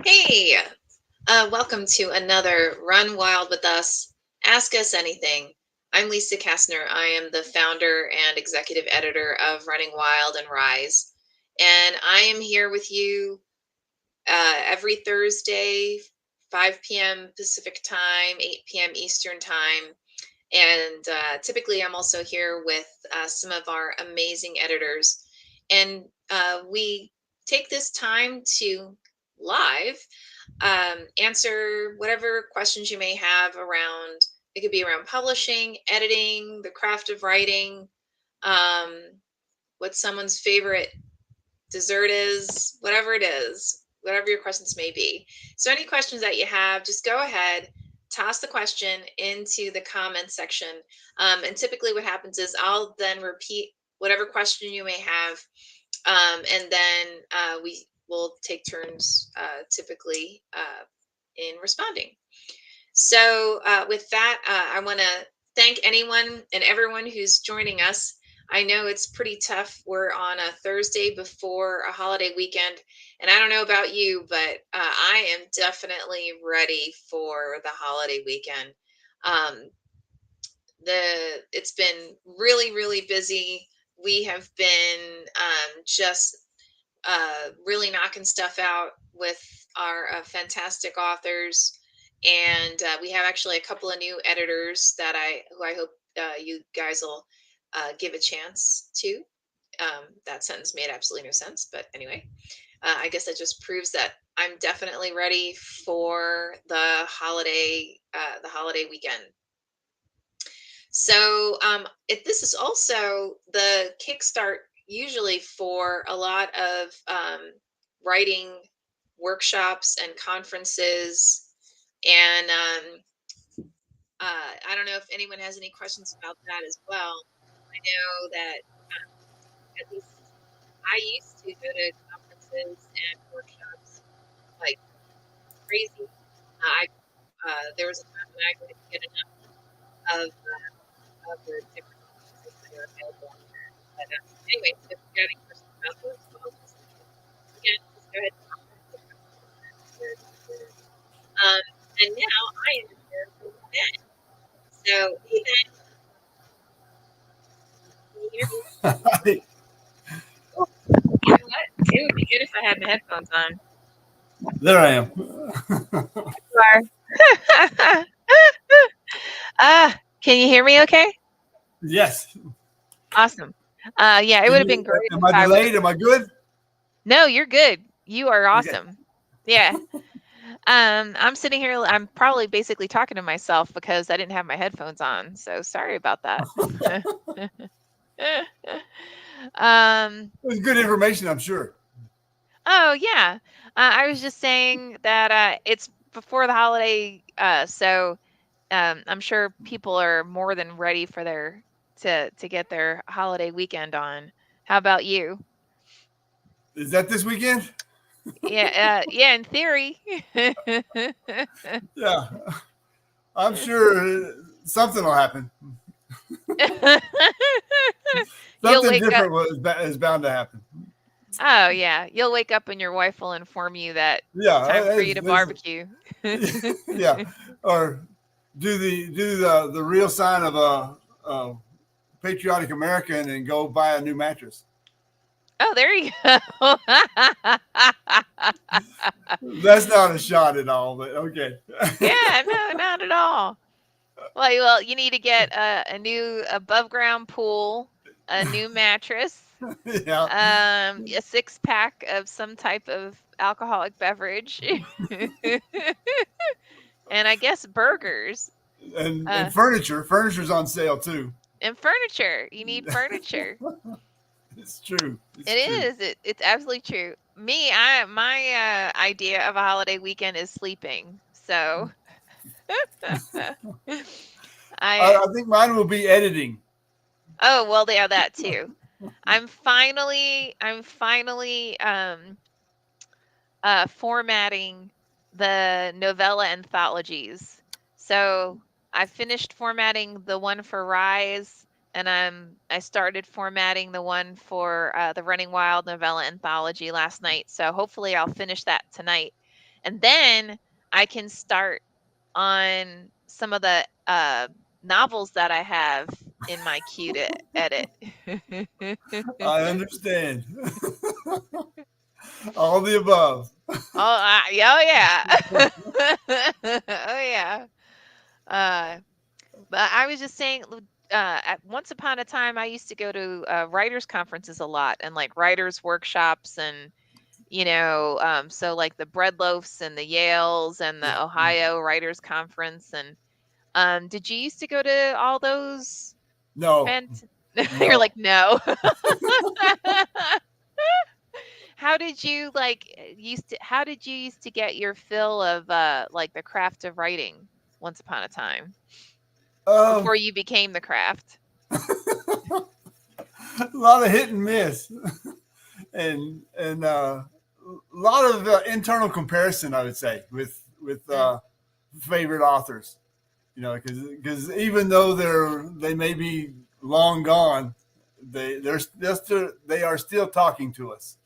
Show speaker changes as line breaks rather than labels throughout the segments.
Hey, welcome to another Run Wild with Us. Ask Us Anything. I'm Lisa Kastner. I am the founder and executive editor of Running Wild and RIZE. And I am here with you every Thursday, 5 p.m. Pacific time, 8 p.m. Eastern time. And typically, I'm also here with some of our amazing editors. And we take this time to live answer whatever questions you may have around. It could be around publishing, editing, the craft of writing, um, what someone's favorite dessert is, whatever it is, whatever your questions may be. So any questions that you have, just go ahead, toss the question into the comment section. And typically what happens is I'll then repeat whatever question you may have. And then we will take turns typically in responding. So with that, I want to thank anyone and everyone who's joining us. I know it's pretty tough. We're on a Thursday before a holiday weekend, and I don't know about you, but I am definitely ready for the holiday weekend. Um, it's been really busy. We have been just really knocking stuff out with our fantastic authors, and we have actually a couple of new editors that who I hope you guys will give a chance to. That sentence made absolutely no sense, but anyway, I guess that just proves that I'm definitely ready for the holiday weekend. So this is also the kickstart usually for a lot of writing workshops and conferences. And I don't know if anyone has any questions about that as well. I know that at least I used to go to conferences and workshops like crazy. I There was a time when I couldn't get enough of the different conferences that are available on there. But anyway, so if you got any questions about those, well, again, just go ahead and comment. And now I am here with Ben. So, hey Ben, can you hear me? Oh, you know what? It would be good if I had my headphones on.
There I am.
You are. Can you hear me okay?
Yes.
Awesome. Yeah, it would have been great
Am
if
I
I would have.
delayed? Am I good?
No, you're good. You are
Okay.
awesome. Yeah. I'm sitting here, I'm probably basically talking to myself because I didn't have my headphones on. So sorry about that. um,
It was good information, I'm sure.
oh yeah. I was just saying that it's before the holiday, so I'm sure people are more than ready for their to get their holiday weekend on. How about you?
Is that this weekend?
Yeah, in theory.
Yeah. I'm sure something will happen.
You'll
Something
wake up.
different is bound to happen.
Oh yeah, you'll wake up and your wife will inform you that it's
Yeah.
time for you to barbecue.
Yeah. Or do the real sign of a patriotic American and go buy a new mattress.
Oh, there you go.
That's not a shot at all, but okay.
Yeah, no, not at all. Well, you need to get a new above ground pool, a new mattress,
Yeah.
a 6-pack of some type of alcoholic beverage, and I guess burgers.
And
Uh,
furniture. Furniture's on sale too.
and furniture. You need furniture.
It's true.
It
It's true.
is. It's absolutely true. My idea of a holiday weekend is sleeping. So I
I think mine will be editing.
oh well, they have that too. I'm finally formatting the novella anthologies. So I finished formatting the one for Rise, and I started formatting the one for the Running Wild novella anthology last night. So hopefully I'll finish that tonight.
and then I can start on some of the novels that I have in my queue to edit.
I understand. All the above.
Oh yeah. Oh yeah. Uh, but I was just saying, once upon a time, I used to go to writers' conferences a lot and like writers' workshops and so like the Bread Loafs and the Yales and the
Yeah.
Ohio Writers Conference. And did you used to go to all those
No,
events? You're
no.
like, no. How did you how did you used to get your fill of like the craft of writing once upon a time
Um,
before you became the craft?
a lot of hit and miss, and a lot of internal comparison, I would say, with
Mm.
favorite authors. Because even though they may be long gone, they are still talking to us,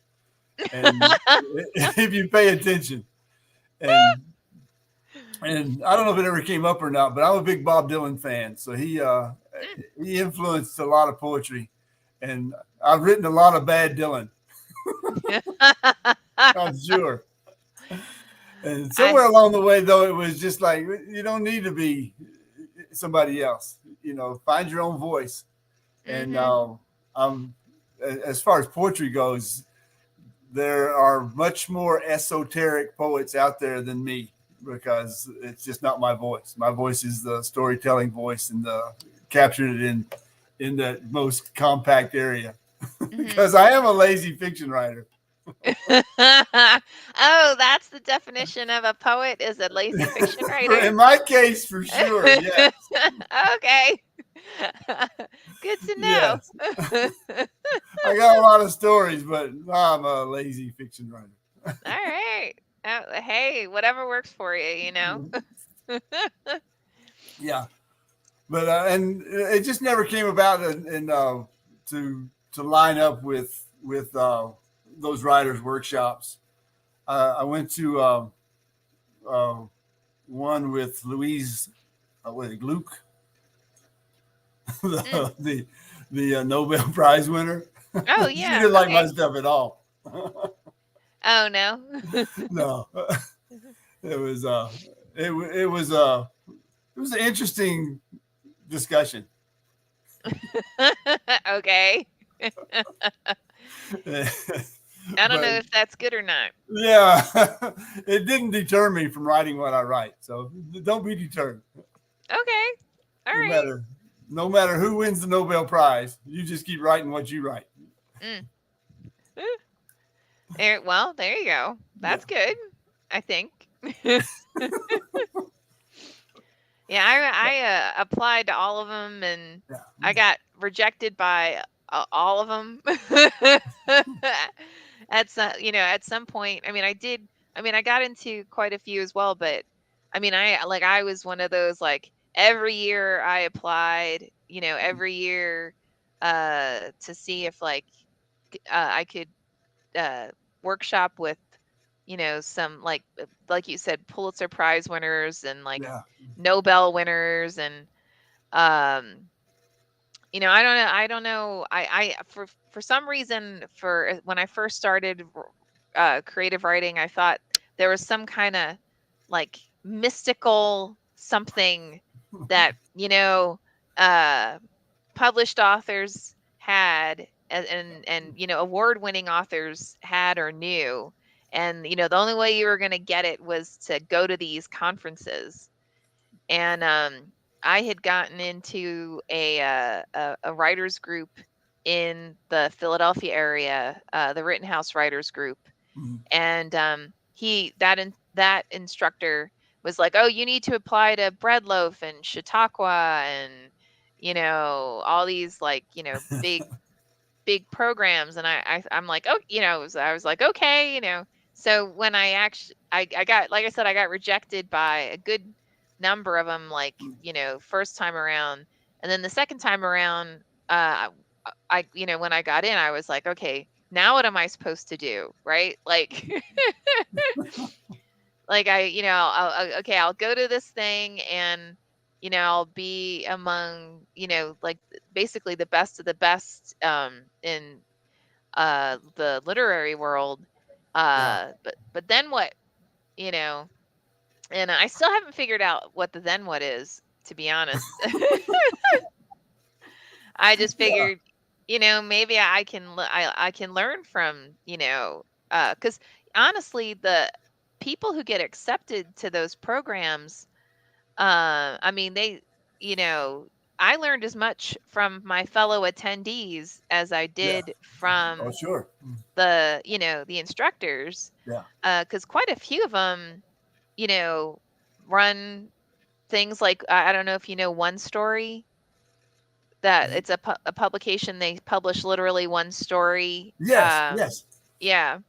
and if you pay attention, and I don't know if it ever came up or not, but I'm a big Bob Dylan fan, so
Mm.
he influenced a lot of poetry, and I've written a lot of bad Dylan, I'm sure. And
I
somewhere along the way, though, it was just like you don't need to be somebody else. Find your own voice. And
mhm.
um, as far as poetry goes, there are much more esoteric poets out there than me because it's just not my voice. My voice is the storytelling voice and captured it in that most compact area
Mhm.
because I am a lazy fiction writer.
Oh, that's the definition of a poet, is a lazy fiction writer?
In my case, for sure, yes,
Okay. Good to know.
yes. I got a lot of stories, but I'm a lazy fiction writer.
All right. Hey, whatever works for you, you know?
Yeah, but and it just never came about to line up with those writers' workshops. I went to uh, one with Louise, what, Gluck,
Mm.
the Nobel Prize winner.
Oh,
She
yeah.
didn't like my
Okay.
stuff at all.
Oh, no.
No, it was it was an interesting discussion.
Okay. I don't know
But
if that's good or not.
yeah, it didn't deter me from writing what I write. So don't be deterred.
Okay. All
No
right.
matter no matter who wins the Nobel Prize, you just keep writing what you write.
Mm. Well, there you go.
Yeah,
That's good, I think. Yeah, I applied to all of them, and
yeah,
I got rejected by all of them. At some point, I mean, I got into quite a few as well, but I mean, I was one of those, like, every year I applied, every year to see if, like, I could uh workshop with some, like you said, Pulitzer Prize winners and like
yeah.
Nobel winners. And um I don't know, for some reason, when I first started creative writing, I thought there was some kind of like mystical something that uh published authors had, and award-winning authors had or knew. And the only way you were going to get it was to go to these conferences. And I had gotten into a writers group in the Philadelphia area, the Rittenhouse Writers Group.
Mhm.
And that instructor was like, "Oh, you need to apply to Breadloaf and Chautauqua and all these, like, big programs." And I'm like, "Oh," I was like, "Okay." So when I got, like I said, I got rejected by a good number of them, like, first time around. And then the second time around, when I got in, I was like, "Okay, now what am I supposed to do?" Right? Like, like okay, I'll go to this thing, and I'll be among, like basically the best of the best in the literary world.
Yeah.
But then what, you know? And I still haven't figured out what the then what is, to be honest. I just
Yeah.
figured, maybe I can learn from, because honestly, the people who get accepted to those programs, I mean, you know, I learned as much from my fellow attendees as I
Yeah.
did
Oh,
from
sure.
the instructors,
Yeah.
because quite a few of them, you know, run things like, I don't know if you know One Story, that it's a publication. They publish literally one story.
Yes. Yes.
Yeah.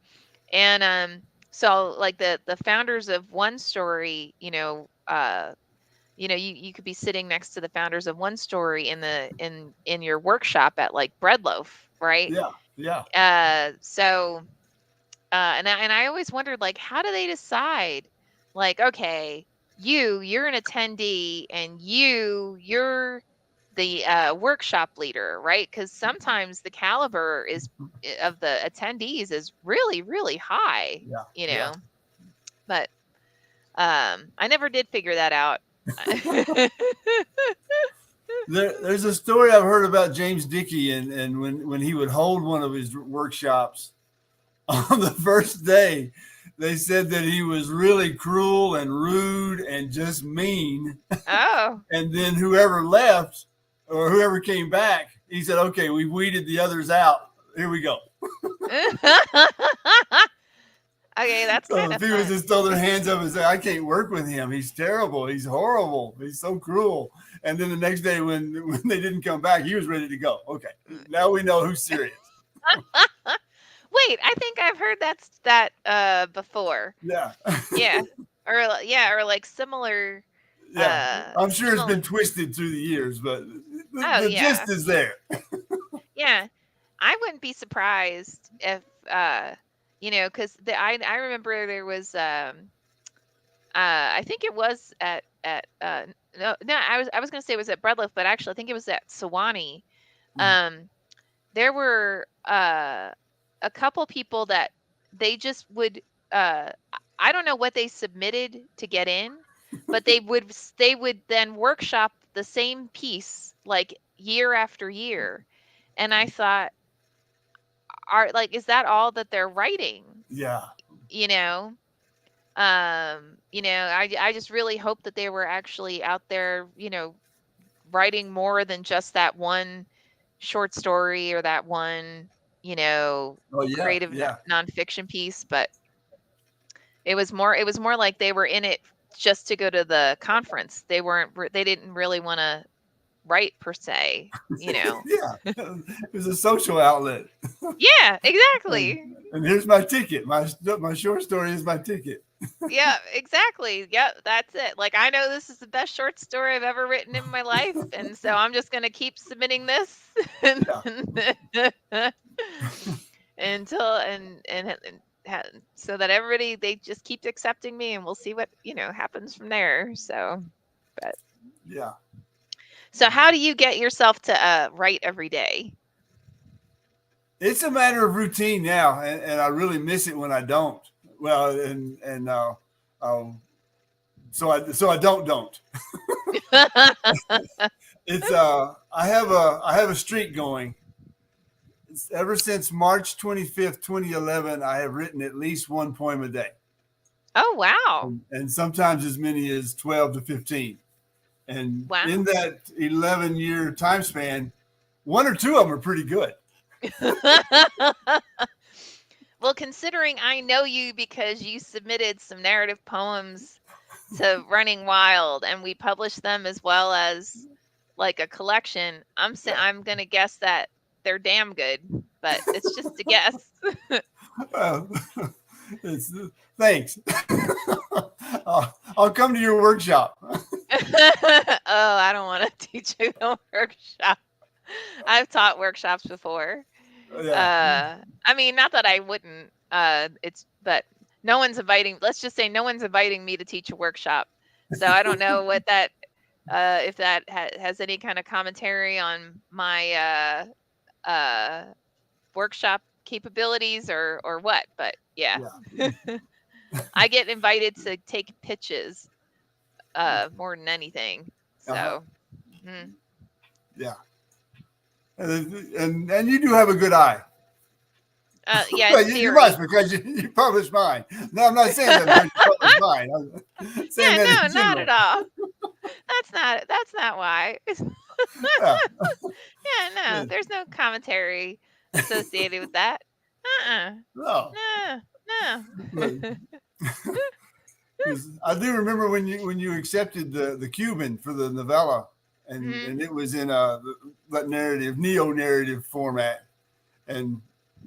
And so like the founders of One Story, you could be sitting next to the founders of One Story in your workshop at like Bread Loaf, right?
Yeah. Yeah.
So and I always wondered, like, how do they decide, like, okay, you're an attendee, and you're the workshop leader, right? Because sometimes the caliber of the attendees is really, really high,
Yeah.
you
Yeah.
know. But I never did figure that out.
There's a story I've heard about James Dickey, and when he would hold one of his workshops on the first day, they said that he was really cruel and rude and just mean.
Oh.
And then whoever left or whoever came back, he said, "Okay, we weeded the others out. Here we go."
Okay, that's
So
kind
the
of
people
fun.
just throw their hands up and say, "I can't work with him. He's terrible. He's horrible. He's so cruel." And then the next day, when they didn't come back, he was ready to go. Okay, now we know who's serious.
Wait, I think I've heard before.
Yeah,
Yeah. Or like similar
yeah. I'm sure it's been
similar.
twisted through the years, but
Oh,
the gist
yeah.
is there.
Yeah. I wouldn't be surprised if cuz I remember there was I think it was at no, I was going to say it was at Breadloaf, but actually I think it was at Sewanee. Um there were a couple people that they just would I don't know what they submitted to get in, but they would then workshop the same piece like year after year. And I thought, are like, is that all that they're writing?
Yeah,
You know? I just really hope that they were actually out there, writing more than just that one short story or that one,
oh yeah,
creative
yeah.
nonfiction piece. But it was more like they were in it just to go to the conference. They didn't really want to write per se,
Yeah, it was a social outlet.
Yeah,
And,
exactly.
and here's my ticket. My short story is my ticket.
Yeah, exactly. Yep, that's it. Like, I know this is the best short story I've ever written in my life, and so I'm just gonna keep submitting this
Yeah,
until so that everybody, they just keep accepting me, and we'll see what happens from there. So, but
yeah.
so how do you get yourself to write every day?
It's a matter of routine now, and I really miss it when I don't. Well, and so I don't. It's I have a streak going. It's ever since March 25th, 2011, I have written at least one poem a day,
Oh, wow.
and sometimes as many as 12 to 15. And
Wow.
in that 11-year time span, one or two of them are pretty good.
Well, considering I know you because you submitted some narrative poems to Running Wild, and we published them as well as like a collection,
Yeah.
I'm gonna guess that they're damn good, but it's just a guess.
Well, it's thanks. I'll come to your workshop.
Oh, I don't want to teach you a workshop. I've taught workshops before.
Yeah.
I mean, not that I wouldn't. But no one's inviting. Let's just say no one's inviting me to teach a workshop. So I don't know what that if that has any kind of commentary on my uh, workshop capabilities or what. But yeah,
Yeah.
I get invited to take pitches more than anything.
Uh-huh.
So mm,
Yeah. And you do have a good eye.
yeah, in
Well, you must
theory.
because you published mine. No, I'm not saying that because you published mine. I'm saying
Yeah,
that in
no, not at
general.
all. That's not why.
Yeah.
Yeah, no, there's no commentary associated with that. Uh-uh.
No.
No,
But
no.
'cause I do remember when you accepted the Cuban for the novella,
Mhm.
and it was in that narrative neo narrative format, and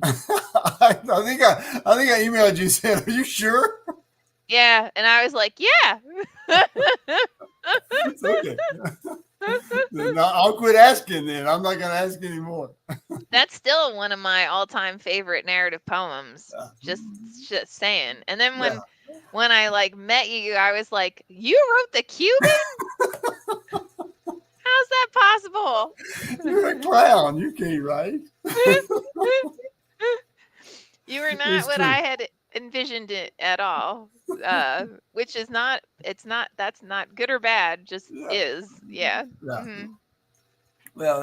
I think I emailed you and said, "Are you sure?"
Yeah, and I was like, yeah.
It's okay. Then I'll quit asking. Then I'm not going to ask anymore.
That's still one of my all-time favorite narrative poems.
Yeah.
Just saying. And then
Yeah.
when I like met you, I was like, "You wrote the Cuban? How's that possible?"
You're a clown. You can't write.
You were not
It's
what I
true.
had envisioned it at all. Which is not it's not that's not good or bad, just
Yeah.
is. Yeah.
Yeah.
Mhm.
Well,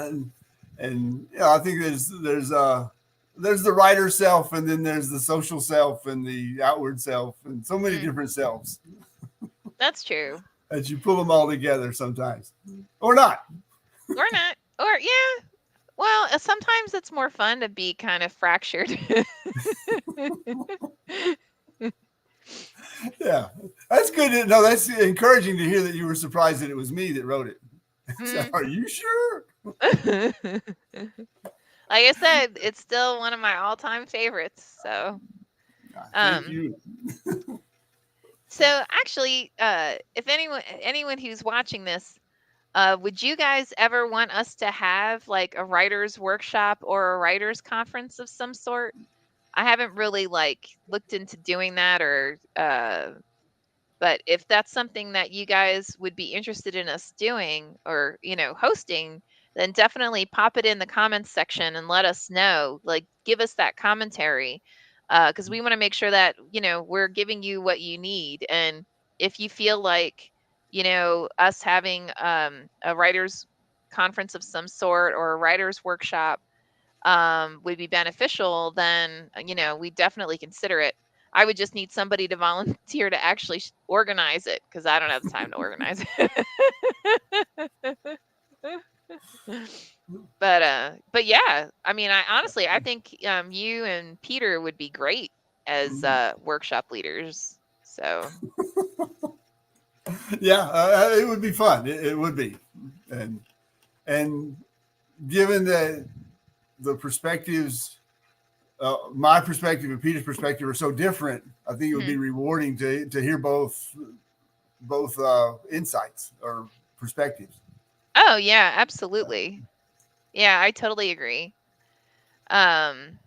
and yeah, I think there's the writer self, and then there's the social self, and the outward self, and so many
Mm,
different selves
that's true.
that you pull them all together sometimes, or not.
Or not. Or yeah. Well, sometimes it's more fun to be kind of fractured.
Yeah, that's good. No, that's encouraging to hear that you were surprised that it was me that wrote it. So,
Mm.
are you sure?
Like I said, it's still one of my all-time favorites. So,
Thank
um,
you.
so actually, if anyone who's watching this, would you guys ever want us to have like a writers workshop or a writers conference of some sort? I haven't really like looked into doing that or but if that's something that you guys would be interested in us doing or, hosting, then definitely pop it in the comments section and let us know. Like, give us that commentary because we want to make sure that, we're giving you what you need. And if you feel like, us having a writer's conference of some sort or a writer's workshop would be beneficial, then, we definitely consider it. I would just need somebody to volunteer to actually organize it because I don't have the time to organize it. But yeah, I mean, I honestly, I think you and Peter would be great as workshop leaders. So,
Yeah, it would be fun. It would be, and and given that the perspectives, my perspective and Peter's perspective are so different, I think it would be
mhm.
rewarding to hear both insights or perspectives.
Oh yeah, absolutely. Yeah, I totally agree. Um,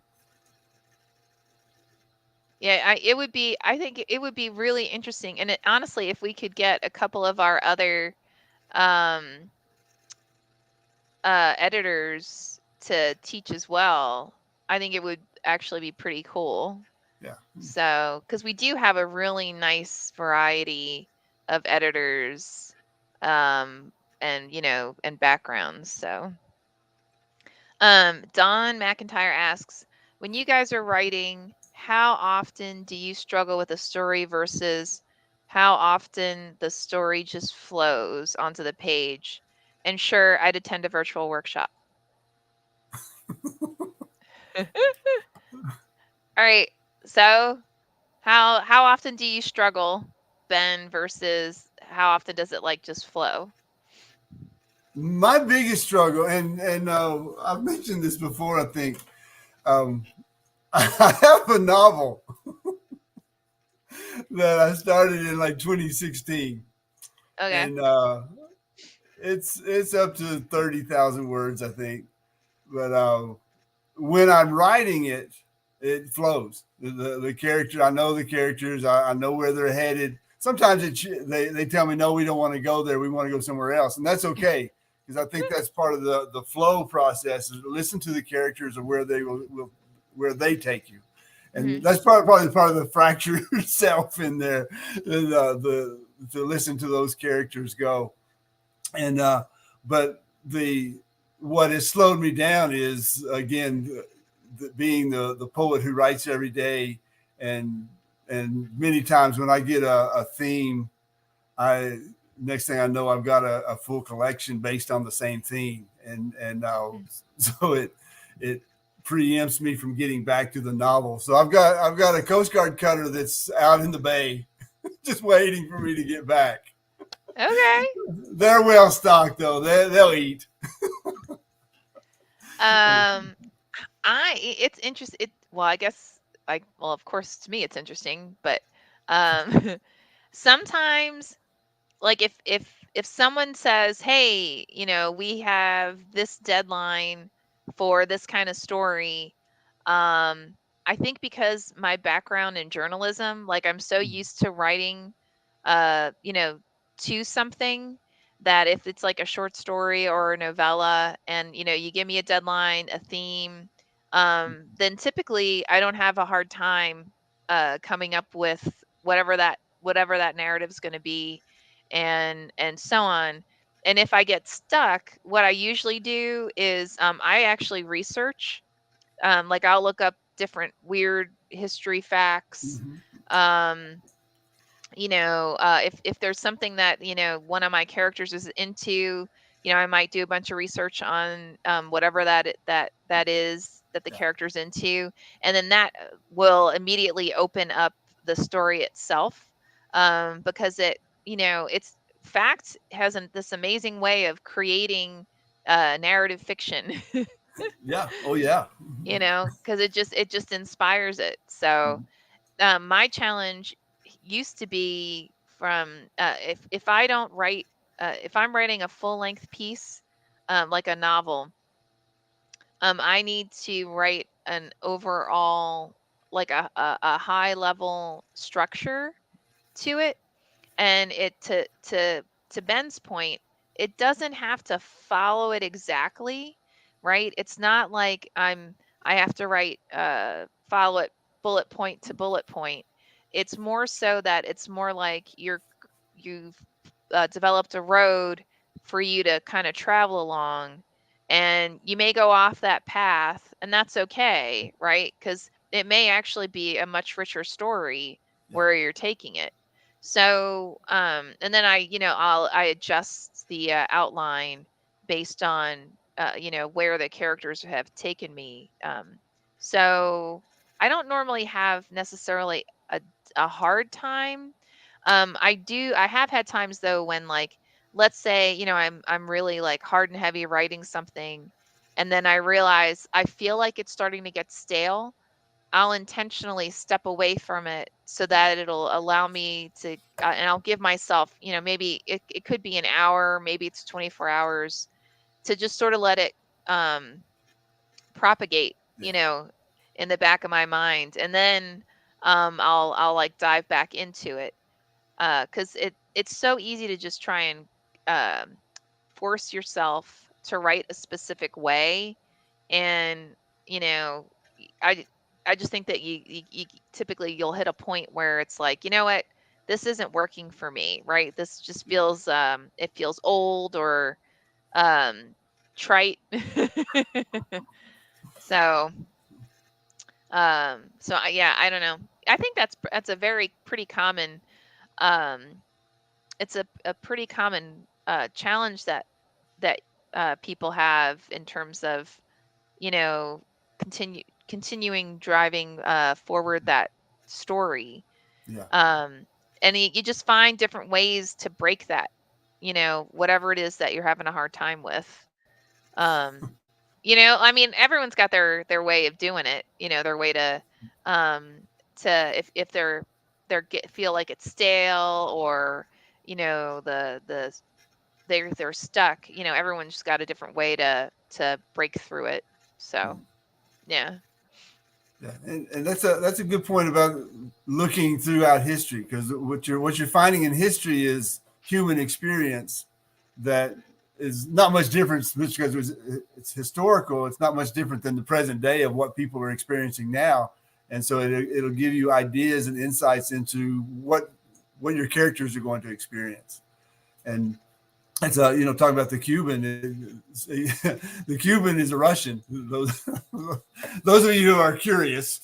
Yeah, it would be. I think it would be really interesting, and honestly, if we could get a couple of our other um, editors to teach as well, I think it would actually be pretty cool.
Yeah,
So, because we do have a really nice variety of editors, um, and and backgrounds. So, Don McIntyre asks, when you guys are writing, how often do you struggle with a story versus how often the story just flows onto the page? And sure, I'd attend a virtual workshop. All right. So, how often do you struggle, Ben, versus how often does it like just flow?
my biggest struggle, and I've mentioned this before. I think um, I have a novel that I started in like 2016,
Okay.
and it's up to 30,000 words, I think. But when I'm writing it, it flows. The character, I know the characters. I know where they're headed. Sometimes they tell me, no, we don't want to go there. We want to go somewhere else, and that's okay because I think that's part of the flow process. Is to listen to the characters of where they will where they take you, and
Hmm.
that's probably part of the fractured self in there. The to listen to those characters go, and but the what has slowed me down is again being the poet who writes every day, and many times when I get a theme, I next thing I know I've got a full collection based on the same theme, and so it preempts me from getting back to the novel. So I've got a Coast Guard cutter that's out in the bay, just waiting for me to get back.
Okay.
They're well stocked though. They'll eat.
Um, it's interesting. Well, I guess well, of course, to me it's interesting, but um, sometimes, like if someone says, "Hey, we have this deadline for this kind of story," um, I think because my background in journalism, like I'm so used to writing, uh, you know, to something that if it's like a short story or a novella, and you give me a deadline, a theme, then typically I don't have a hard time coming up with whatever that narrative is going to be, and so on. And if I get stuck, what I usually do is I actually research. Like I'll look up different weird history facts.
Mm-hmm.
Um, if there's something that one of my characters is into, I might do a bunch of research on whatever that is that the
Yeah.
character's into, and then that will immediately open up the story itself, because it's fact has this amazing way of creating narrative fiction.
Yeah. Oh yeah.
Because it just inspires it. So my challenge used to be from if I don't write if I'm writing a full length piece, like a novel, I need to write an overall, like a high level structure to it. And it to Ben's point, it doesn't have to follow it exactly, right? It's not like I have to write follow it bullet point to bullet point. It's more so that it's more like you've developed a road for you to kind of travel along, and you may go off that path, and that's okay, right? Because it may actually be a much richer story
Yeah.
where you're taking it. So, and then I adjust the outline based on where the characters have taken me. So I don't normally have necessarily a hard time. I have had times though when, like, let's say, I'm really like hard and heavy writing something, and then I realize I feel like it's starting to get stale. I'll intentionally step away from it so that it'll allow me to, and I'll give myself, maybe it could be an hour, maybe it's 24 hours, to just sort of let it um, propagate,
Yeah.
in the back of my mind. And then I'll like dive back into it. Because it's so easy to just try and um, force yourself to write a specific way, and you know i I just think that you typically you'll hit a point where it's like, you know what, this isn't working for me, right? This just feels it feels old or um trite. So yeah, I don't know. I think that's a very pretty common um it's a pretty common challenge that people have in terms of, you know, continuing driving forward that story.
Yeah.
Um, and you just find different ways to break that, whatever it is that you're having a hard time with. Um, I mean, everyone's got their way of doing it, their way um, if feel like it's stale, or, they're stuck, everyone's just got a different way to break through it. So, yeah.
Yeah, and that's a good point about looking throughout history, because what you're finding in history is human experience that is not much different, because it's historical. It's not much different than the present day of what people are experiencing now, and so it'll give you ideas and insights into what your characters are going to experience. And it's talking about the Cuban. The Cuban is a Russian. Those of you who are curious,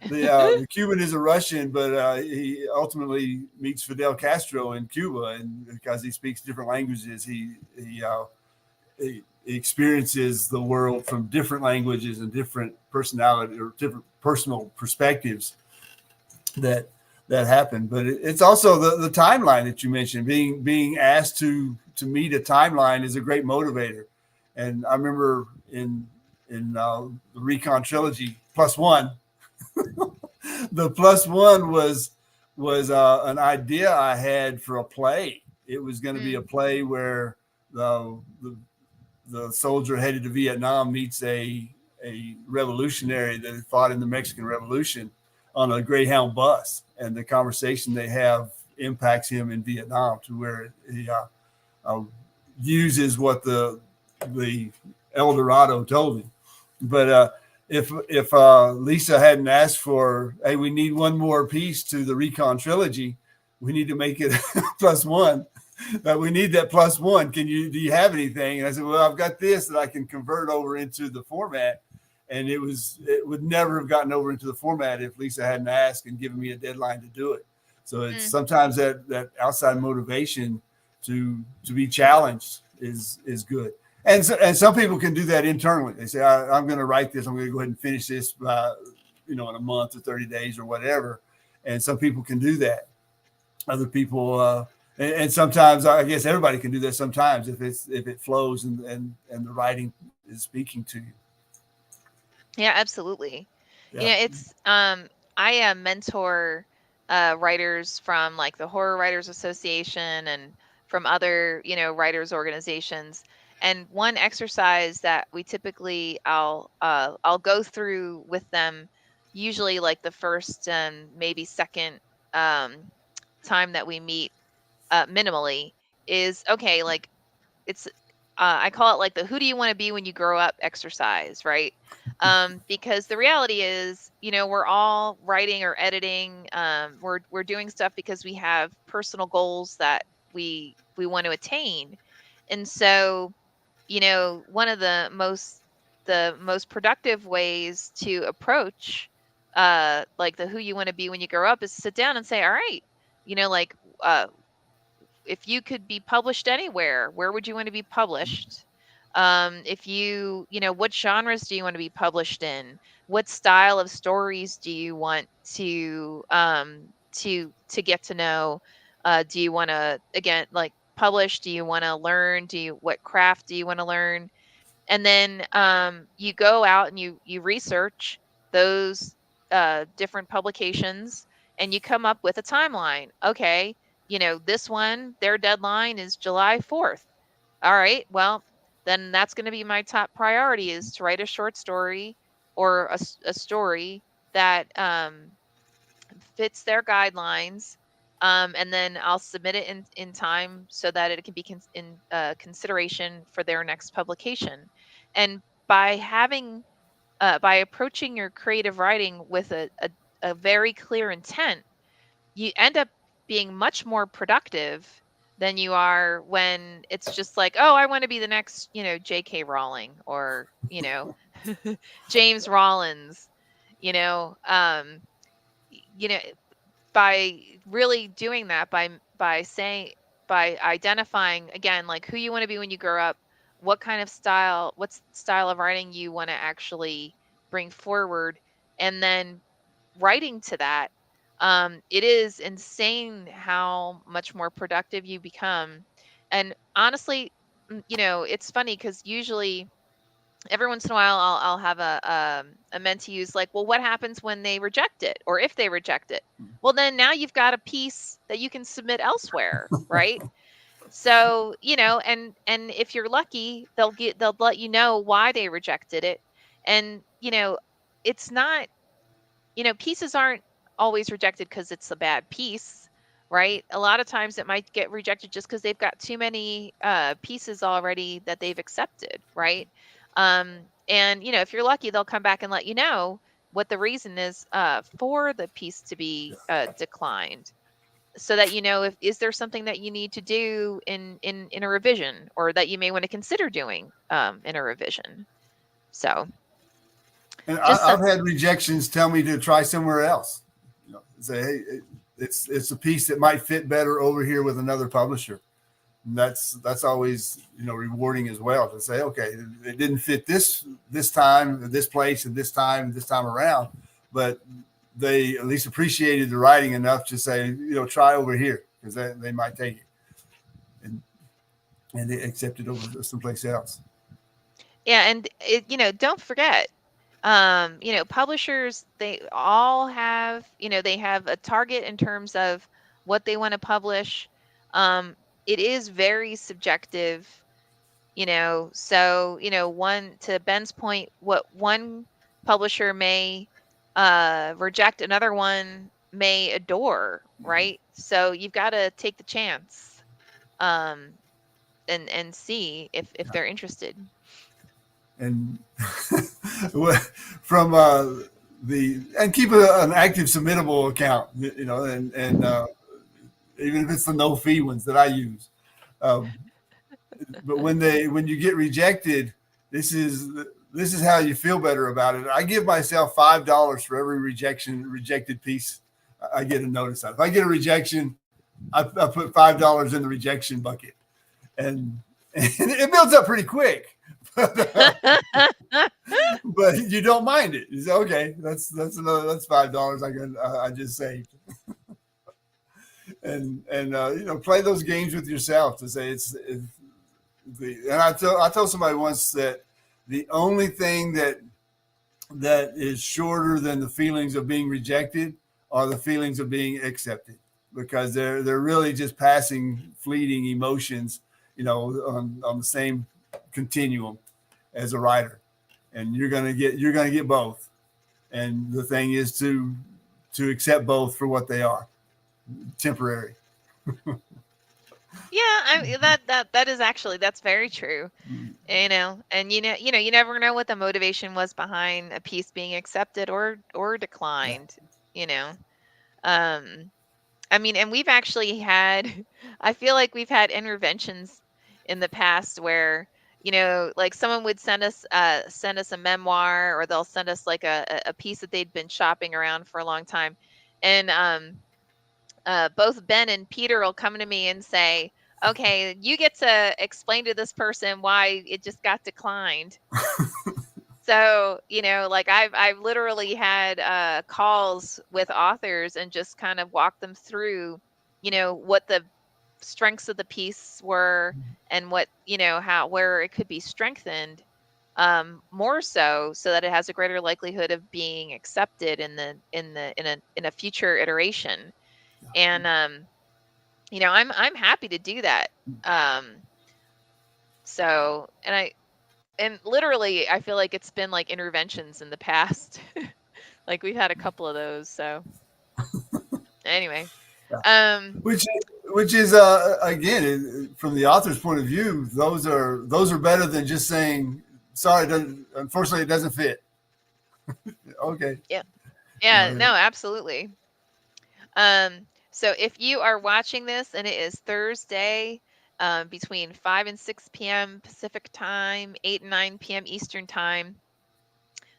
the Cuban is a Russian, but he ultimately meets Fidel Castro in Cuba, and because he speaks different languages, he experiences the world from different languages and different personality or different personal perspectives that happen. But it's also the timeline that you mentioned. Being asked to meet a timeline is a great motivator. And I remember in the Recon trilogy plus one, the plus one was an idea I had for a play. It was going to be a
Mm,
play where the the soldier headed to Vietnam meets a revolutionary that had fought in the Mexican Revolution on a Greyhound bus, and the conversation they have impacts him in Vietnam to where he uh, uses what the El Dorado told him. But if Lisa hadn't asked for, hey, we need one more piece to the Recon trilogy, we need to make it plus one. We need that plus one. Do you have anything? And I said, well, I've got this that I can convert over into the format. And it would never have gotten over into the format if Lisa hadn't asked and given me a deadline to do it. So it's
mm,
sometimes that outside motivation to be challenged is good. And some people can do that internally. They say, I'm going to write this. I'm going to go ahead and finish this by, in a month or 30 days or whatever. And some people can do that. Other people, and sometimes I guess everybody can do that sometimes if it flows and the writing is speaking to you.
yeah, absolutely.
Yeah.
It's I mentor writers from like the Horror Writers Association and from other, writers organizations. And one exercise that we typically I'll go through with them, usually like the first and maybe second um time that we meet, minimally, is okay, like it's I call it like the who do you want to be when you grow up exercise, right? Because the reality is, we're all writing or editing. We're doing stuff because we have personal goals that we want to attain. And so, one of the most productive ways to approach like the who you want to be when you grow up is sit down and say, all right, like if you could be published anywhere, where would you want to be published? If what genres do you want to be published in? What style of stories do you want to get to know? Do you want to, again, like, publish? Do you want to learn? What craft do you want to learn? And then you go out and you research those different publications, and you come up with a timeline. Okay, this one, their deadline is July 4th. All right, well, then that's going to be my top priority, is to write a short story or a story that fits their guidelines. And then I'll submit it in time so that it can be in consideration for their next publication. And by by approaching your creative writing with a very clear intent, you end up being much more productive than you are when it's just like, oh, I want to be the next, J.K. Rowling, or, James Rollins, you know, um, you know, by really doing that, by saying, by identifying, again, like, who you want to be when you grow up, what style of writing you want to actually bring forward, and then writing to that, it is insane how much more productive you become. And honestly, it's funny because usually every once in a while I'll have a mentee who's like, well, what happens when they reject it, or if they reject it? Well, then now you've got a piece that you can submit elsewhere, right? So, and if you're lucky, they'll let you know why they rejected it. And, it's not pieces aren't always rejected because it's a bad piece, right? A lot of times it might get rejected just because they've got too many pieces already that they've accepted, right? And if you're lucky, they'll come back and let you know what the reason is for the piece to be declined, so that if is there something that you need to do in a revision, or that you may want to consider doing in a revision. So
And
just
I've had rejections tell me to try somewhere else. Say, hey, it's a piece that might fit better over here with another publisher. And that's always rewarding as well, to say, okay, it didn't fit this time, this place, and this time around, but they at least appreciated the writing enough to say, try over here, because they might take it, and they accept it over someplace else.
Yeah, and don't forget, publishers, they all have, they have a target in terms of what they want to publish. It is very subjective, so, one, to Ben's point, what one publisher may reject, another one may adore, right? So you've got to take the chance, and see if they're interested.
And from and keep an active submittable account, and even if it's the no fee ones that I use. Um, but when you get rejected, this is how you feel better about it. I give myself $5 for every rejected piece I get a notice of. If I get a rejection, I put $5 in the rejection bucket, and it builds up pretty quick. But you don't mind it. You say, okay, that's $5 I just saved. and play those games with yourself, to say and I told somebody once that the only thing that is shorter than the feelings of being rejected are the feelings of being accepted, because they're really just passing, fleeting emotions, on the same continuum as a writer, and you're gonna get both. And the thing is to accept both for what they are, temporary.
Yeah, that is actually, that's very true. And you never know what the motivation was behind a piece being accepted or declined. You know, um, I mean, and we've actually had, I feel like we've had interventions in the past where, like someone would send us a memoir, or they'll send us like a piece that they'd been shopping around for a long time, and both Ben and Peter will come to me and say, okay, you get to explain to this person why it just got declined. So, like I've literally had calls with authors and just kind of walk them through, what the strengths of the piece were, and what, how, where it could be strengthened, more so that it has a greater likelihood of being accepted in a future iteration. And I'm happy to do that. So, and literally I feel like it's been like interventions in the past. Like we've had a couple of those. So anyway,
which is again, from the author's point of view, those are better than just saying, sorry, unfortunately it doesn't fit. Okay.
Yeah, no, absolutely. So if you are watching this and it is Thursday, between 5 and 6 p.m. Pacific time, 8 and 9 p.m. Eastern time,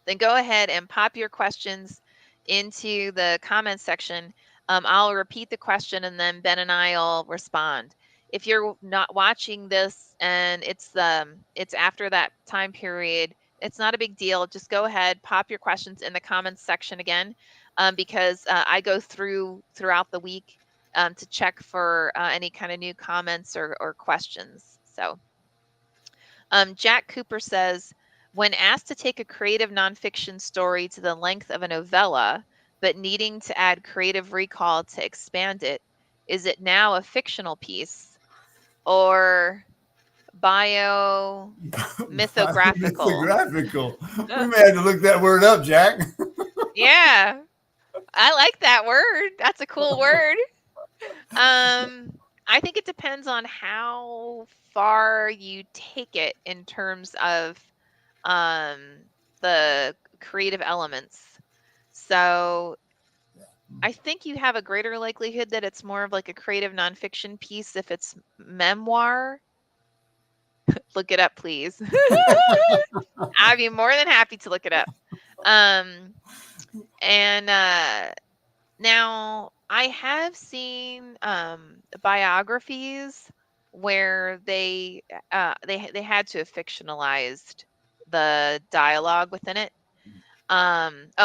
then go ahead and pop your questions into the comments section. I'll repeat the question, and then Ben and I will respond. If you're not watching this and it's after that time period, it's not a big deal. Just go ahead, pop your questions in the comments section again, because I go throughout the week to check for any kind of new comments or questions. So Jack Cooper says, when asked to take a creative nonfiction story to the length of a novella, but needing to add creative recall to expand it, is it now a fictional piece or bio mythographical?
Mythographical. We may have to look that word up, Jack.
Yeah. I like that word. That's a cool word. I think it depends on how far you take it in terms of um, the creative elements. So I think you have a greater likelihood that it's more of like a creative nonfiction piece if it's memoir. Look it up, please. I'd be more than happy to look it up. Um, and Now, I have seen biographies where they had to have fictionalized the dialogue within it.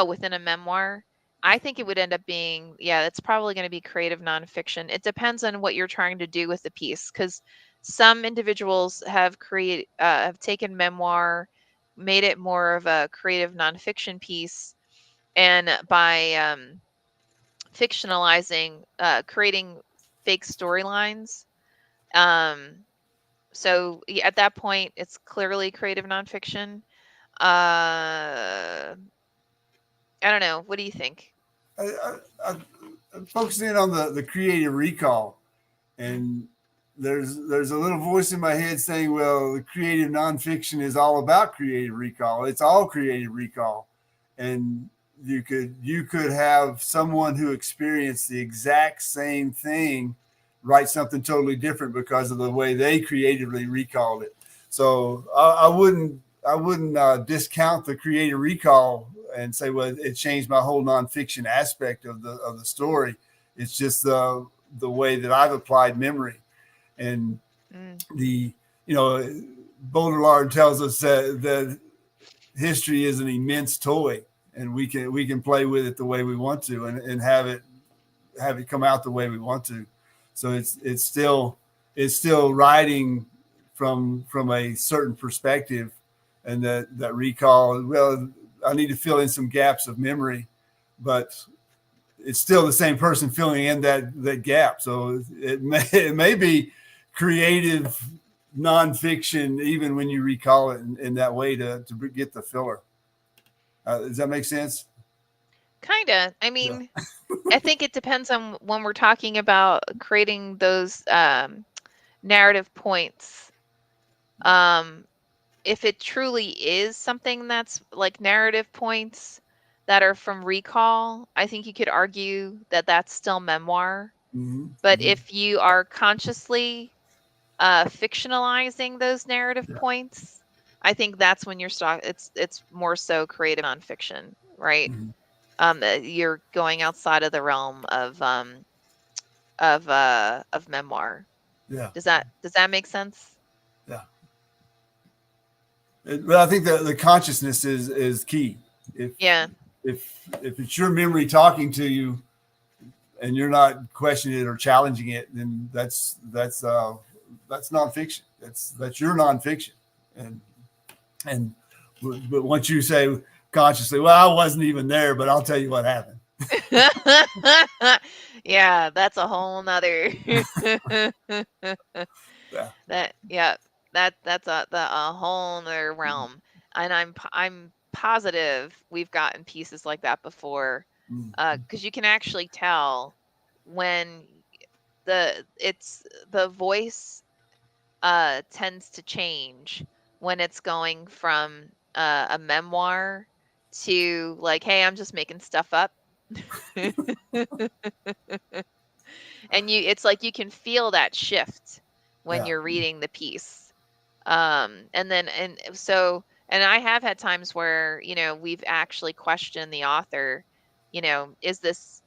Within a memoir. I think it would end up being, yeah, it's probably going to be creative nonfiction. It depends on what you're trying to do with the piece, because some individuals have taken memoir, made it more of a creative nonfiction piece, and by fictionalizing, creating fake storylines. Um, so at that point, it's clearly creative nonfiction. I don't know. What do you think?
I'm focusing on the creative recall,
Mm,
and there's a little voice in my head saying, well, the creative nonfiction is all about creative recall. It's all creative recall, and you could have someone who experienced the exact same thing write something totally different because of the way they creatively recalled it. So I wouldn't discount the creative recall and say, well, it changed my whole nonfiction aspect of the story. It's just the way that I've applied memory. And
mm,
the you know Baudrillard tells us that history is an immense toy, and we can play with it the way we want to, and have it come out the way we want to. So it's still writing from a certain perspective, and that recall. Well, I need to fill in some gaps of memory, but it's still the same person filling in that gap. So it may be creative nonfiction even when you recall it in that way to get the filler. Does that make sense?
Kinda. I
Yeah.
mean, I think it depends on when we're talking about creating those narrative points. Um, if it truly is something that's like narrative points that are from recall, I think you could argue that that's still memoir.
Mm-hmm.
But
Mm-hmm.
if you are consciously fictionalizing those narrative
Yeah.
points, I think that's when you're stock. It's more so creative nonfiction, right?
Mm-hmm.
You're going outside of the realm of memoir.
Yeah.
Does that make sense?
Yeah. But I think the consciousness is key. If
Yeah.
if it's your memory talking to you and you're not questioning it or challenging it, then that's nonfiction. That's your nonfiction. And and but once you say consciously, well, I wasn't even there, but I'll tell you what happened.
Yeah, that's a whole nother
Yeah.
that yeah, that's a whole nother realm. And I'm positive we've gotten pieces like that before.
Mm-hmm.
Because you can actually tell when the voice tends to change when it's going from a memoir to like, hey, I'm just making stuff up. And it's like you can feel that shift when
Yeah.
you're reading the piece. And I have had times where, we've actually questioned the author, has this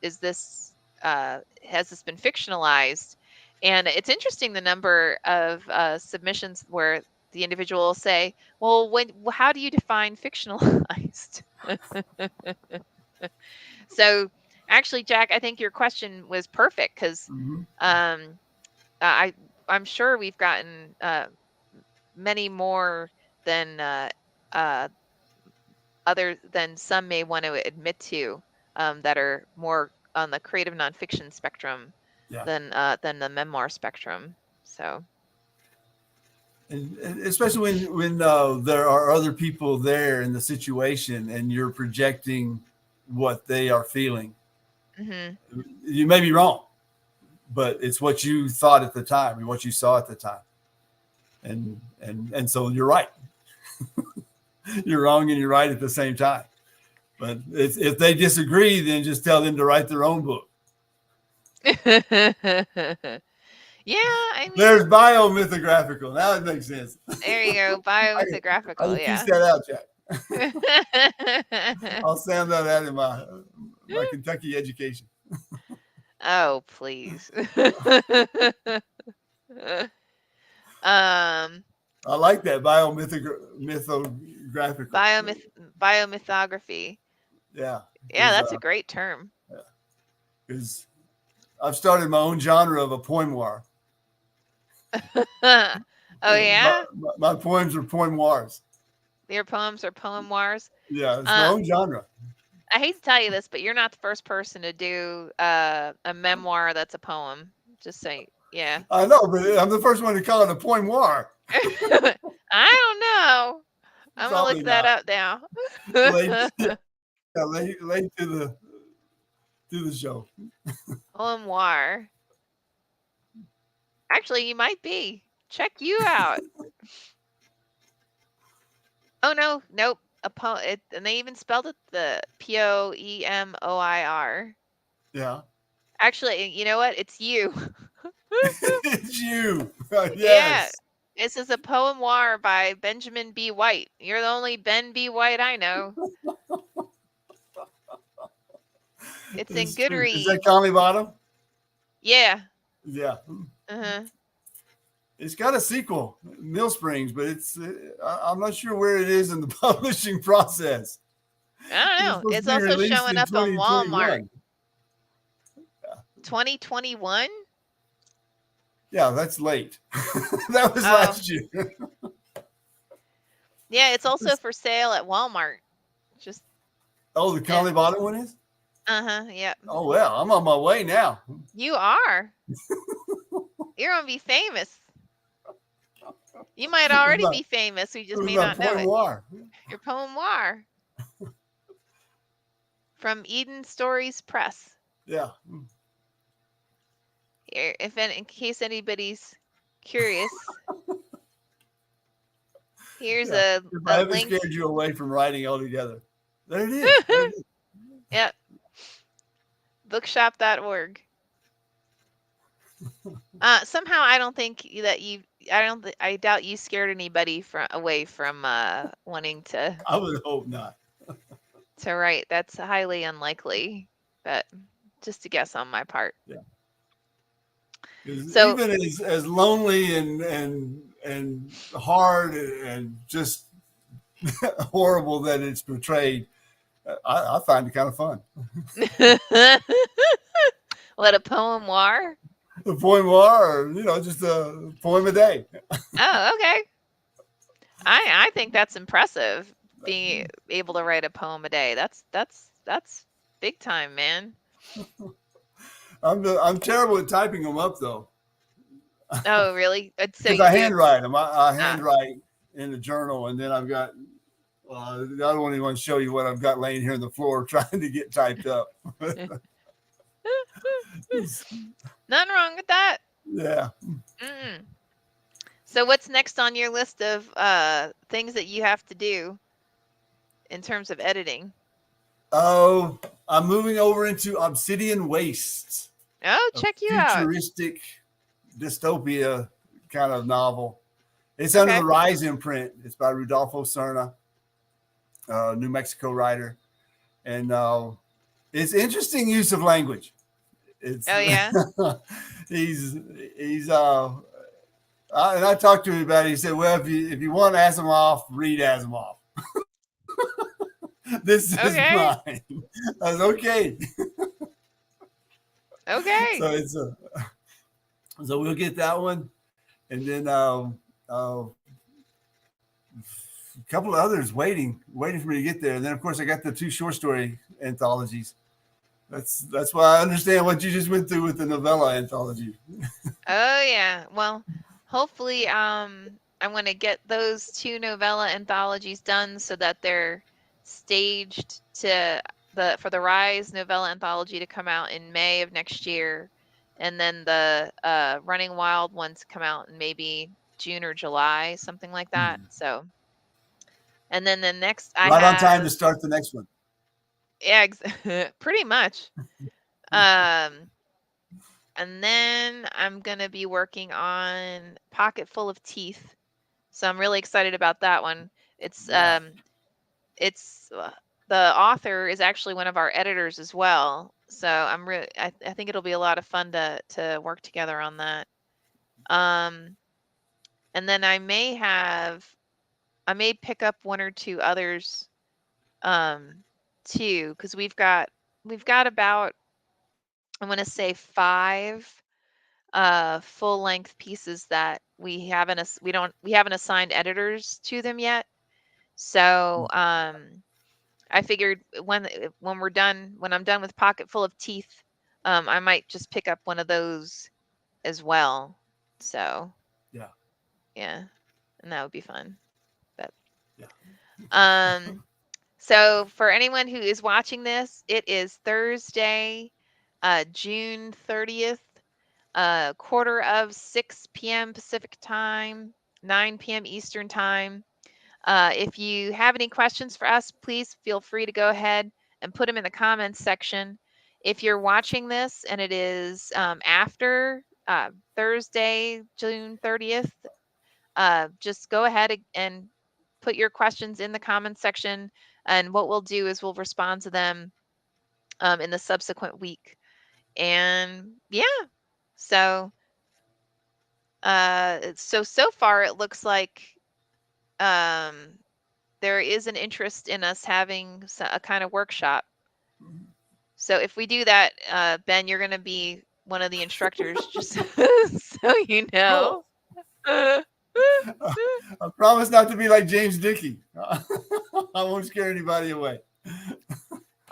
been fictionalized? And it's interesting the number of submissions where the individual will say, well, how do you define fictionalized? So actually, Jack, I think your question was perfect because
Mm-hmm.
um, I I'm sure we've gotten many more than uh, other than some may want to admit to, that are more on the creative nonfiction spectrum
Yeah.
than the memoir spectrum. So
And especially when there are other people there in the situation and you're projecting what they are feeling.
Mm-hmm.
You may be wrong, but it's what you thought at the time and what you saw at the time. And so you're right. You're wrong and you're right at the same time. But if they disagree, then just tell them to write their own book.
Yeah, I mean,
There's biomythographical. Now it makes sense.
there you go,
I
biomythographical.
can piece
Yeah.
that out, Jack. I'll sound that out in my Kentucky education.
Oh, please.
I like that biomythographical.
Biomythography.
Yeah.
Yeah, that's a great term.
Because I've started my own genre of a poemoir.
Oh, yeah?
My poems are poemoirs.
Your poems are poemoirs?
Yeah, it's my own genre.
I hate to tell you this, but you're not the first person to do a memoir that's a poem. Just saying, yeah.
I know, but I'm the first one to call it a poemoir.
I don't know. I'm going to look that up now.
late to the show.
Poemoir. Actually, you might be. Check you out. Oh, no. Nope. And they even spelled it the Poemoir.
Yeah.
Actually, you know what? It's you.
It's you. Yes.
Yeah. This is a poemoir by Benjamin B. White. You're the only Ben B. White I know. It's in Goodreads.
Is that Conley Bottom?
Yeah.
Yeah.
Uh-huh.
It's got a sequel, Mill Springs, but I'm not sure where it is in the publishing process.
I don't know. It's also showing up on Walmart. 2021?
Yeah, that's late. That was last year.
Yeah, it's also for sale at Walmart. Just
the Conley Bottom one is?
Uh-huh, yeah.
Oh, well, I'm on my way now.
You are. You're going to be famous. You might already be famous. We just may not know it. Your poemoir. From Eden Stories Press.
Yeah.
Here, in case anybody's curious, here's a
I haven't
link.
Scared you away from writing altogether. There it is.
Yep. Bookshop.org. Somehow I don't think that I doubt you scared anybody away from wanting to.
I would hope not.
To write. That's highly unlikely, but just a guess on my part.
Yeah. So even as lonely and hard and just horrible that it's portrayed, I find it kind of fun.
What, a poemoir?
A poemoir, or just a poem a day.
Oh, okay. I think that's impressive. Being able to write a poem a day. That's big time, man.
I'm terrible at typing them up though.
Oh, really?
Because I handwrite them. I handwrite in the journal, and then I've got. I don't even want to show you what I've got laying here on the floor trying to get typed up.
Nothing wrong with that.
Yeah.
Mm-mm. So what's next on your list of things that you have to do in terms of editing?
Oh, I'm moving over into Obsidian Waste.
Oh, check you out.
Futuristic dystopia kind of novel. It's under the RIZE imprint. It's by Rudolfo Serna, New Mexico writer. And it's interesting use of language. It's,
oh, yeah?
he's and I talked to him about it. He said, well, if you want Asimov, read Asimov. This is mine. I was okay.
Okay.
So it's so we'll get that one, and then a couple of others waiting for me to get there. And then of course I got the 2 short story anthologies. That's why I understand what you just went through with the novella anthology.
Oh yeah. Well, hopefully I'm going to get those 2 novella anthologies done so that they're staged to for the Rise novella anthology to come out in May of next year, and then the Running Wild ones come out in maybe June or July, something like that. So, and then the next I
Right on time to
have,
start the next one.
yeah, pretty much. Um, and then I'm gonna be working on Pocket Full of Teeth, so I'm really excited about that one. It's
Yeah.
it's the author is actually one of our editors as well, so I think it'll be a lot of fun to work together on that. Um, and then I may pick up one or two others too, because we've got about, I want to say, 5 full length pieces that we haven't assigned editors to them yet. So I figured when I'm done with Pocket Full of Teeth, I might just pick up one of those as well. So
Yeah.
yeah, and that would be fun. But
Yeah.
so for anyone who is watching this, it is Thursday, June 30th, quarter of 6 p.m. Pacific time, 9 p.m. Eastern time. If you have any questions for us, please feel free to go ahead and put them in the comments section. If you're watching this and it is after Thursday, June 30th, just go ahead and put your questions in the comments section. And what we'll do is we'll respond to them in the subsequent week. And yeah, so so far it looks like um, there is an interest in us having a kind of workshop. So if we do that, Ben, you're going to be one of the instructors, just so you know.
Cool. I promise not to be like James Dickey. I won't scare anybody away.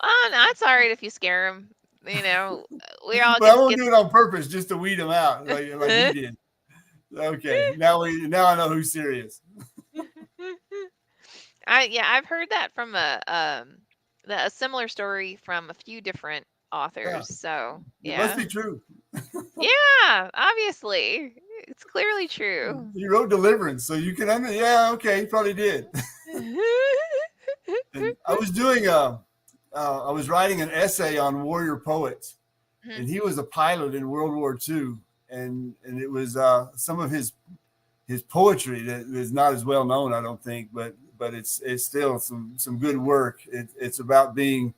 Oh, no, it's all right if you scare them. We all
But I
just
won't
get.
do it on purpose just to weed them out like he did. Okay, now I know who's serious.
I've heard that from a similar story from a few different
Yeah,
authors. So
it must
yeah,
be true.
yeah, obviously, it's clearly true.
He wrote Deliverance, so you can. Yeah, okay, he probably did. And I was I was writing an essay on warrior poets,
Mhm.
and he was a pilot in World War II, and it was some of his poetry that is not as well known, I don't think, but it's still some good work. It's about being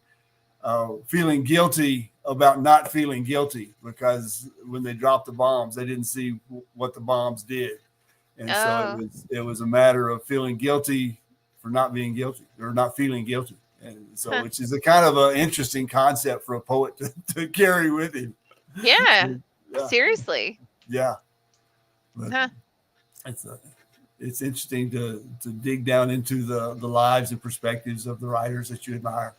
feeling guilty about not feeling guilty, because when they dropped the bombs, they didn't see what the bombs did, and so
Oh,
it was a matter of feeling guilty for not being guilty or not feeling guilty. And so,
huh.
which is a kind of an interesting concept for a poet to carry with him.
Yeah,
So, yeah,
seriously.
yeah, but
Huh.
it's it's interesting to dig down into the lives and perspectives of the writers that you admire.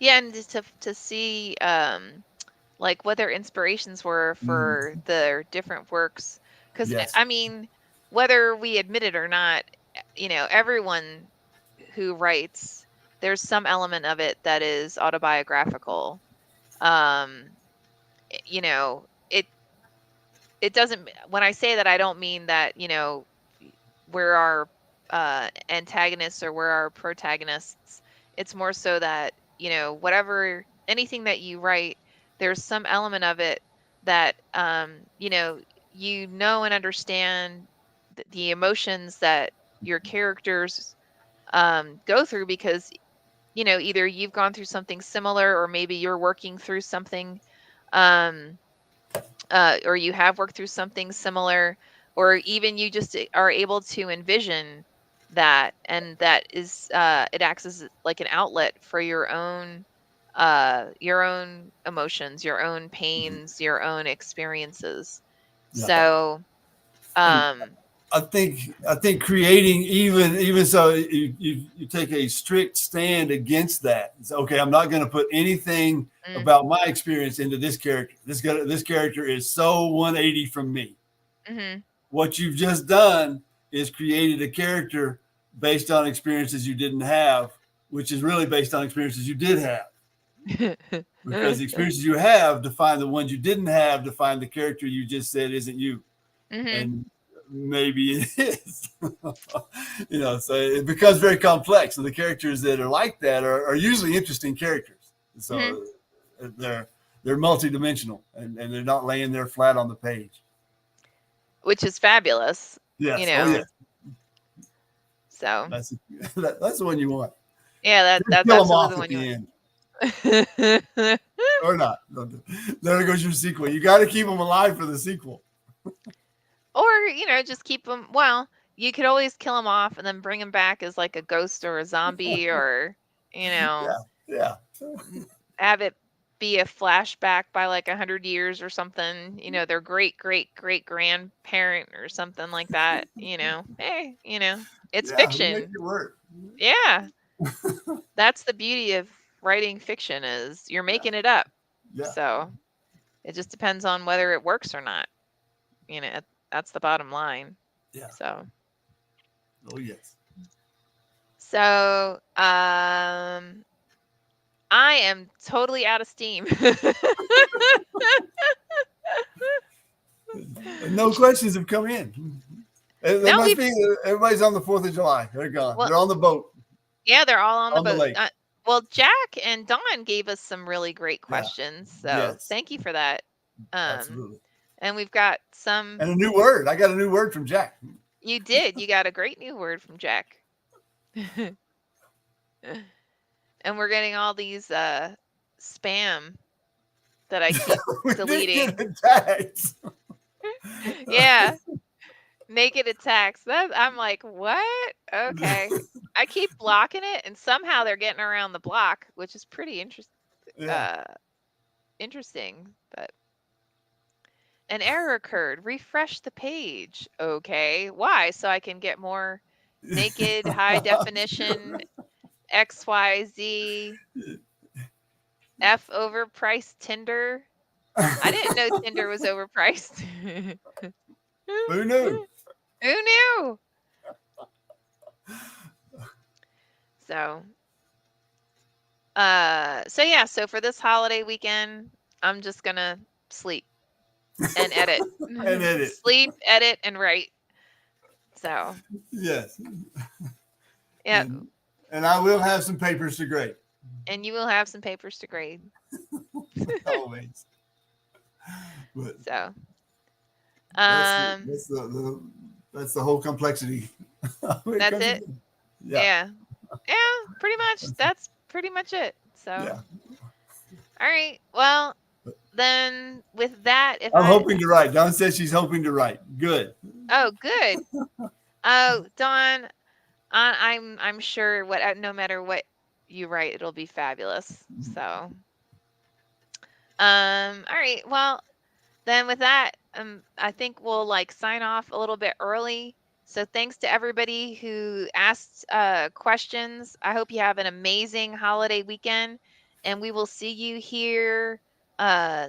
Yeah, and just to see like what their inspirations were for
Mm,
their different works, because
yes.
I mean, whether we admit it or not, everyone who writes, there's some element of it that is autobiographical. Um, it doesn't, when I say that, I don't mean that, we're our antagonists or we're our protagonists. It's more so that, whatever, anything that you write, there's some element of it that, and understand the emotions that your characters go through, because, either you've gone through something similar, or maybe you're working through something. Um, or you have worked through something similar, or even you just are able to envision that, and that is it acts as like an outlet for your own emotions, your own
Mhm.
pains, your own experiences.
Yeah.
So
And
um
I think creating, even so you take a strict stand against that. It's okay. I'm not going to put anything
mm,
about my experience into this character. This character is so 180 from me.
mhm.
What you've just done is created a character based on experiences you didn't have, which is really based on experiences you did have. Because the experiences you have define the ones you didn't have, define the character you just said isn't you.
Mm-hmm.
And maybe it is. So it becomes very complex. And the characters that are like that are usually interesting characters.
Mm-hmm.
So they're multidimensional and they're not laying there flat on the page.
Which is fabulous.
Yes. Oh, yes.
So
that's the one you want.
Yeah, that's
kill them
absolutely
off
the one
at the
you
end.
want.
Or not. There goes your sequel. You got to keep them alive for the sequel.
Or, just keep them. Well, you could always kill them off and then bring them back as like a ghost or a zombie, or,
Yeah.
have it be a flashback by like 100 years or something. Their great great great grandparent or something like that. Hey, it's fiction.
Make it work.
Yeah. That's the beauty of writing fiction, is you're making it up.
Yeah.
So it just depends on whether it works or not. That's the bottom line.
Yeah.
So.
Oh, yes.
So, I am totally out of steam.
No questions have come in. Everybody's on the 4th of July. They're gone.
Well,
they're on the boat.
Yeah, they're all on the boat.
Lake.
Well, Jack and Dawn gave us some really great questions. So thank you for that.
Absolutely.
And we've got some.
And a new word. I got a new word from Jack.
You did. You got a great new word from Jack. And we're getting all these spam that I keep deleting. Yeah. Naked attacks. I'm like, what? Okay. I keep blocking it, and somehow they're getting around the block, which is pretty interesting. But an error occurred. Refresh the page. Okay. Why? So I can get more naked, high definition, XYZ, F overpriced Tinder. I didn't know Tinder was overpriced.
Who knew?
Who knew? So so for this holiday weekend, I'm just gonna sleep and edit.
And edit.
Sleep, edit, and write. So.
Yes.
Yeah.
And I will have some papers to grade.
And you will have some papers to grade.
Always. But
so.
That's the whole complexity.
That's it. Yeah. Pretty much. That's pretty much it. So.
Yeah.
All right. Well, then with that,
I'm hoping to write. Dawn says she's hoping to write. Good.
Oh, good. Oh, Dawn, I'm sure no matter what you write, it'll be fabulous. So. All right. Well, then with that, I think we'll sign off a little bit early. So thanks to everybody who asked questions. I hope you have an amazing holiday weekend, and we will see you here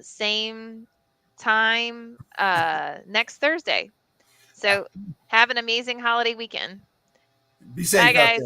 same time next Thursday. So have an amazing holiday weekend.
Be safe.
Bye, guys.